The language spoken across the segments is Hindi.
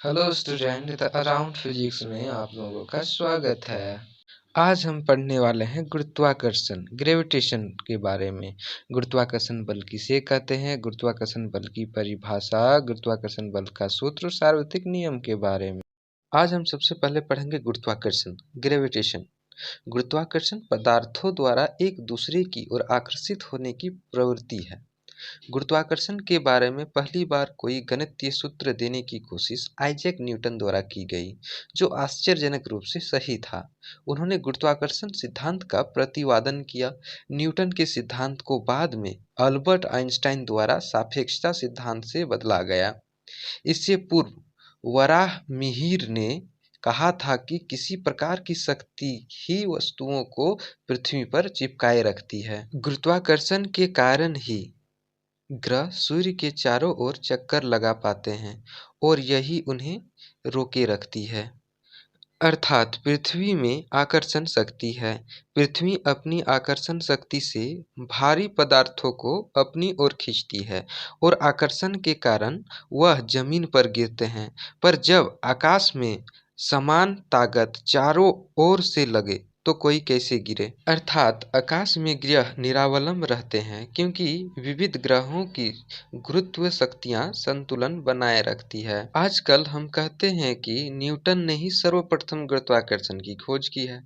Hello student, the around physics में आप लोगों का स्वागत है। आज हम पढ़ने वाले हैं गुरुत्वाकर्षण ग्रेविटेशन के बारे में। गुरुत्वाकर्षण बल किसे कहते हैं, गुरुत्वाकर्षण बल की परिभाषा, गुरुत्वाकर्षण बल का सूत्र, सार्वत्रिक नियम के बारे में। आज हम सबसे पहले पढ़ेंगे गुरुत्वाकर्षण ग्रेविटेशन। गुरुत्वाकर्षण पदार्थों द्वारा एक दूसरे की ओर आकर्षित होने की प्रवृत्ति है। गुरुत्वाकर्षण के बारे में पहली बार कोई गणितीय सूत्र देने की कोशिश आइजैक न्यूटन द्वारा की गई, जो आश्चर्यजनक रूप से सही था। उन्होंने गुरुत्वाकर्षण सिद्धांत का प्रतिपादन किया। न्यूटन के सिद्धांत को बाद में अल्बर्ट आइंस्टाइन द्वारा सापेक्षता सिद्धांत से बदला गया। इससे पूर्व वराहमिहिर ने कहा था कि किसी प्रकार की शक्ति ही वस्तुओं को पृथ्वी पर चिपकाए रखती है। गुरुत्वाकर्षण के कारण ही ग्रह सूर्य के चारों ओर चक्कर लगा पाते हैं और यही उन्हें रोके रखती है। अर्थात पृथ्वी में आकर्षण शक्ति है। पृथ्वी अपनी आकर्षण शक्ति से भारी पदार्थों को अपनी ओर खींचती है और आकर्षण के कारण वह जमीन पर गिरते हैं। पर जब आकाश में समान ताकत चारों ओर से लगे तो कोई कैसे गिरे। अर्थात आकाश में ग्रह निरावलंब रहते हैं क्योंकि विविध ग्रहों की गुरुत्व शक्तियां संतुलन बनाए रखती है। आजकल हम कहते हैं कि न्यूटन ने ही सर्वप्रथम गुरुत्वाकर्षण की खोज की है,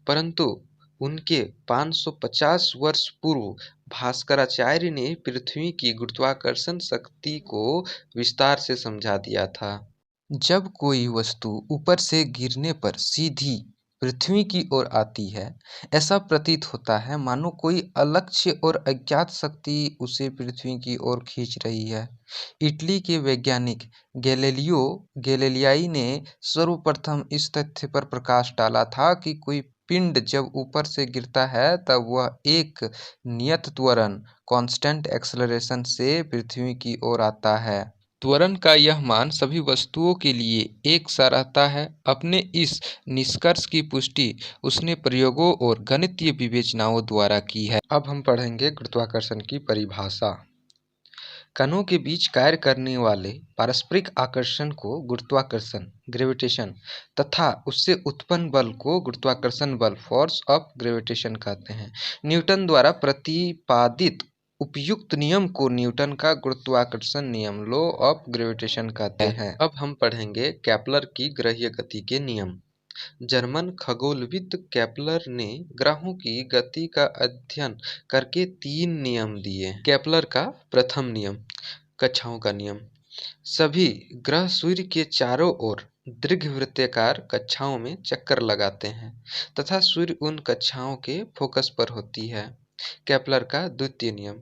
परंतु उनके 550 वर्ष पूर्व भास्कराचार्य ने पृथ्वी की गुरुत्वाकर्षण शक्ति को विस्तार से समझा दिया था। जब कोई वस्तु ऊपर से गिरने पर सीधी पृथ्वी की ओर आती है, ऐसा प्रतीत होता है मानो कोई अलक्ष्य और अज्ञात शक्ति उसे पृथ्वी की ओर खींच रही है। इटली के वैज्ञानिक गैलीलियो गैलीलियाई ने सर्वप्रथम इस तथ्य पर प्रकाश डाला था कि कोई पिंड जब ऊपर से गिरता है तब वह एक नियत त्वरण कांस्टेंट एक्सेलरेशन से पृथ्वी की ओर आता है। त्वरण का यह मान सभी वस्तुओं के लिए एक सा रहता है। अपने इस निष्कर्ष की पुष्टि उसने प्रयोगों और गणितीय विवेचनाओं द्वारा की है। अब हम पढ़ेंगे गुरुत्वाकर्षण की परिभाषा। कणों के बीच कार्य करने वाले पारस्परिक आकर्षण को गुरुत्वाकर्षण ग्रेविटेशन तथा उससे उत्पन्न बल को गुरुत्वाकर्षण बल फोर्स ऑफ ग्रेविटेशन कहते हैं। न्यूटन द्वारा प्रतिपादित उपयुक्त नियम को न्यूटन का गुरुत्वाकर्षण नियम लॉ ऑफ ग्रेविटेशन कहते हैं। अब हम पढ़ेंगे केपलर की ग्रहीय गति के नियम। जर्मन खगोलविद केपलर ने ग्रहों की गति का अध्ययन करके 3 नियम दिए। केपलर का प्रथम नियम, कक्षाओं का नियम। सभी ग्रह सूर्य के चारों ओर दीर्घवृत्ताकार कक्षाओं में चक्कर लगाते हैं तथा सूर्य उन कक्षाओं के फोकस पर होती है। केपलर का द्वितीय नियम,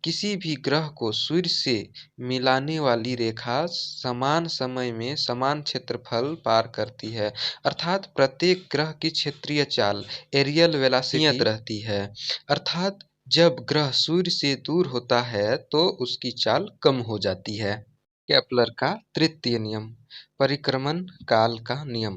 किसी भी ग्रह को सूर्य से मिलाने वाली रेखा समान समय में समान क्षेत्रफल पार करती है, अर्थात प्रत्येक ग्रह की क्षेत्रीय चाल एरियल वेलोसिटी नियत रहती है। अर्थात जब ग्रह सूर्य से दूर होता है तो उसकी चाल कम हो जाती है। केपलर का तृतीय नियम, परिक्रमण काल का नियम।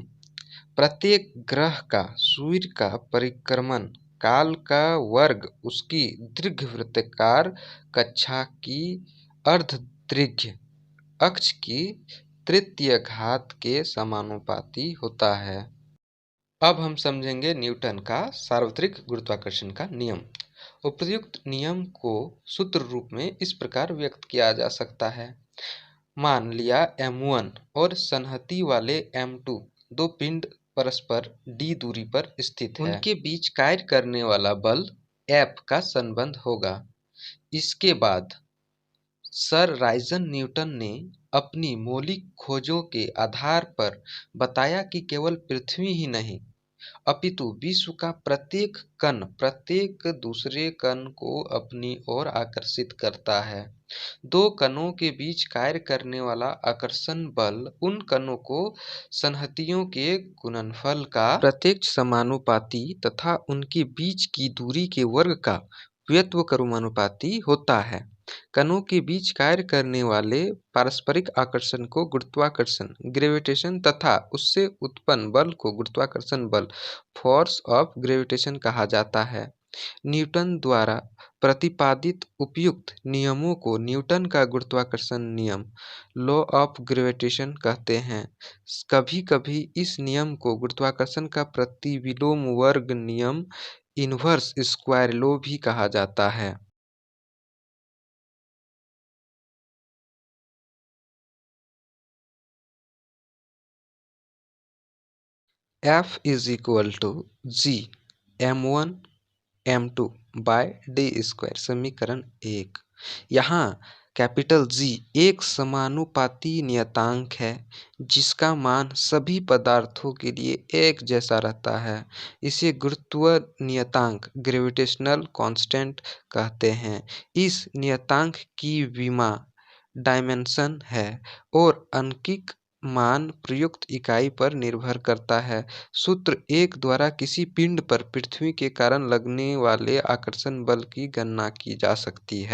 प्रत्येक ग्रह का सूर्य का परिक्रमण काल का वर्ग उसकी दीर्घवृत्ताकार कक्षा की अर्धदीर्घ अक्ष की तृतीय घात के समानुपाती होता है। अब हम समझेंगे न्यूटन का सार्वत्रिक गुरुत्वाकर्षण का नियम। उपयुक्त नियम को सूत्र रूप में इस प्रकार व्यक्त किया जा सकता है। मान लिया m1 और संहति वाले m2 दो पिंड परस्पर d दूरी पर स्थित है। उनके बीच कार्य करने वाला बल F का संबंध होगा। इसके बाद सर राइजन न्यूटन ने अपनी मौलिक खोजों के आधार पर बताया कि केवल पृथ्वी ही नहीं अपितु विश्व का प्रत्येक कण प्रत्येक दूसरे कण को अपनी ओर आकर्षित करता है। दो कणों के बीच कार्य करने वाला आकर्षण बल उन कणों को संहतियों के गुणनफल का प्रत्यक्ष समानुपाती तथा उनके बीच की दूरी के वर्ग का व्युत्क्रमानुपाती होता है। कणों के बीच कार्य करने वाले पारस्परिक आकर्षण को गुरुत्वाकर्षण ग्रेविटेशन तथा उससे उत्पन्न बल को गुरुत्वाकर्षण बल फोर्स ऑफ ग्रेविटेशन कहा जाता है। न्यूटन द्वारा प्रतिपादित उपयुक्त नियमों को न्यूटन का गुरुत्वाकर्षण नियम लॉ ऑफ ग्रेविटेशन कहते हैं। कभी-कभी इस नियम को गुरुत्वाकर्षण का प्रतिविलोम वर्ग नियम इनवर्स स्क्वायर लॉ भी कहा जाता है। F is equal to G m1 m2 by D square समीकरण 1। यहाँ कैपिटल जी एक समानुपाती नियतांक है जिसका मान सभी पदार्थों के लिए एक जैसा रहता है। इसे गुरुत्व नियतांक ग्रेविटेशनल कांस्टेंट कहते हैं। इस नियतांक की विमा डायमेंशन है और अंकिक मान प्रयुक्त इकाई पर निर्भर करता है। सूत्र 1 द्वारा किसी पिंड पर पृथ्वी के कारण लगने वाले आकर्षण बल की गणना की जा सकती है।